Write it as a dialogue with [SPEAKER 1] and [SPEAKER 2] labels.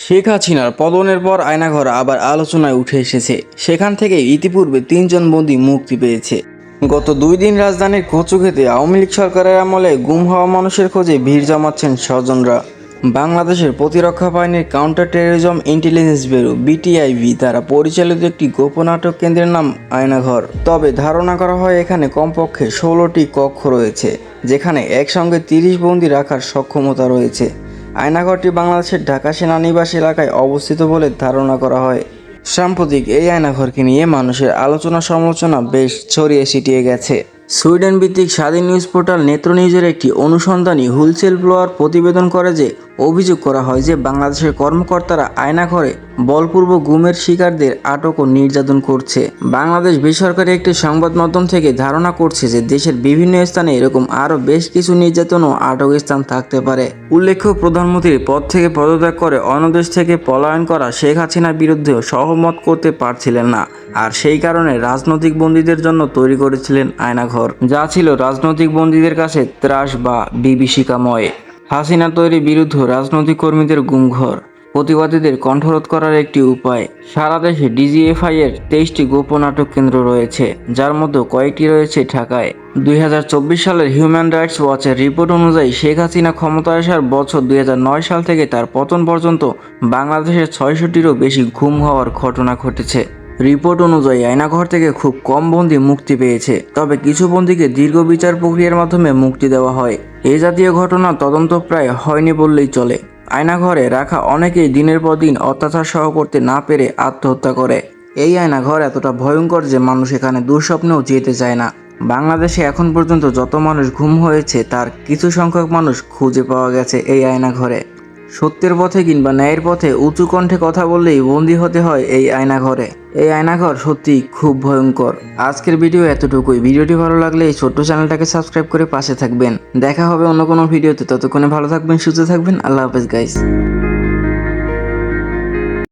[SPEAKER 1] শেখ হাসিনার পতনের পর আয়নাঘর আবার আলোচনায় উঠে এসেছে। সেখান থেকে ইতিপূর্বে 3 জন বন্দী মুক্তি পেয়েছে। গত 2 দিন রাজধানীর কচুক্ষেতে আওয়ামী লীগ সরকারের আমলে গুম হওয়া মানুষের খোঁজে ভিড় জমাচ্ছেন স্বজনরা। বাংলাদেশের প্রতিরক্ষা বাহিনীর কাউন্টার টেররিজম ইন্টেলিজেন্স ব্যুরো বিটিআইবি দ্বারা পরিচালিত একটি গোপন আটক কেন্দ্রের নাম আয়নাঘর। তবে ধারণা করা হয় এখানে কমপক্ষে 16টি কক্ষ রয়েছে, যেখানে একসঙ্গে 30 বন্দী রাখার সক্ষমতা রয়েছে। আয়নাঘরটি বাংলাদেশের ঢাকা সেনানিবাস এলাকায় অবস্থিত বলে ধারণা করা হয়। সাম্প্রতিক এই আয়নাঘরকে নিয়ে মানুষের আলোচনা সমালোচনা বেশ ছড়িয়ে ছিটিয়ে গেছে। সুইডেন ভিত্তিক স্বাধীন নিউজ পোর্টাল নেত্র নিউজের একটি অনুসন্ধানী হুইসেল ব্লোয়ার প্রতিবেদন করে যে অভিযোগ করা হয় যে বাংলাদেশের কর্মকর্তারা আয়নাঘরে বলপূর্বক গুমের শিকারদের আটক ও নির্যাতন করছে। বাংলাদেশ বেসরকারি একটি সংবাদ মাধ্যম থেকে ধারণা করছে যে দেশের বিভিন্ন স্থানে এরকম আরও বেশ কিছু নির্যাতন ও আটক স্থান থাকতে পারে। উল্লেখ্য, প্রধানমন্ত্রীর পদ থেকে পদত্যাগ করে অন্য দেশ থেকে পলায়ন করা শেখ হাসিনার বিরুদ্ধেও সহমত করতে পারছিলেন না, আর সেই কারণে রাজনৈতিক বন্দীদের জন্য তৈরি করেছিলেন আয়নাঘর, যা ছিল রাজনৈতিক বন্দীদের কাছে ত্রাস বা বিভীষিকাময়। হাসিনা তৈরি বিরুদ্ধ রাজনৈতিক কর্মীদের গুমঘর, প্রতিবাদীদের কণ্ঠরোধ করার একটি উপায়। সারা দেশে ডিজিএফআই এর 23টি গোপন আটক কেন্দ্র রয়েছে, যার মধ্যে কয়েকটি রয়েছে ঢাকায়। 2024 সালের হিউম্যান রাইটস ওয়াচের রিপোর্ট অনুযায়ী শেখ হাসিনা ক্ষমতায় আসার বছর 2009 সাল থেকে তার পতন পর্যন্ত বাংলাদেশের 600টিরও বেশি গুম হওয়ার ঘটনা ঘটেছে। রিপোর্ট অনুযায়ী আয়নাঘর থেকে খুব কম বন্দী মুক্তি পেয়েছে, তবে কিছু বন্দীকে দীর্ঘ বিচার প্রক্রিয়ার মাধ্যমে মুক্তি দেওয়া হয়। এ জাতীয় ঘটনা তদন্ত প্রায় হয়নি বললেই চলে। আয়নাঘরে রাখা অনেকেই দিনের পর দিন অত্যাচার সহ করতে না পেরে আত্মহত্যা করে। এই আয়নাঘর এতটা ভয়ঙ্কর যে মানুষ এখানে দুঃস্বপ্নেও যেতে চায় না। বাংলাদেশে এখন পর্যন্ত যত মানুষ গুম হয়েছে তার কিছু সংখ্যক মানুষ খুঁজে পাওয়া গেছে এই আয়নাঘরে। সত্যের পথে কিংবা ন্যায়ের পথে উঁচু কণ্ঠে কথা বললেই বন্দী হতে হয় এই আয়নাঘরে। এই আয়নাঘর সত্যি খুব ভয়ঙ্কর। আজকের ভিডিও এতটুকুই। ভিডিওটি ভালো লাগলে এই ছোট্ট চ্যানেলটাকে সাবস্ক্রাইব করে পাশে থাকবেন। দেখা হবে অন্য কোনো ভিডিওতে। ততক্ষণে ভালো থাকবেন, সুস্থ থাকবেন। আল্লাহ হাফেজ গাইস।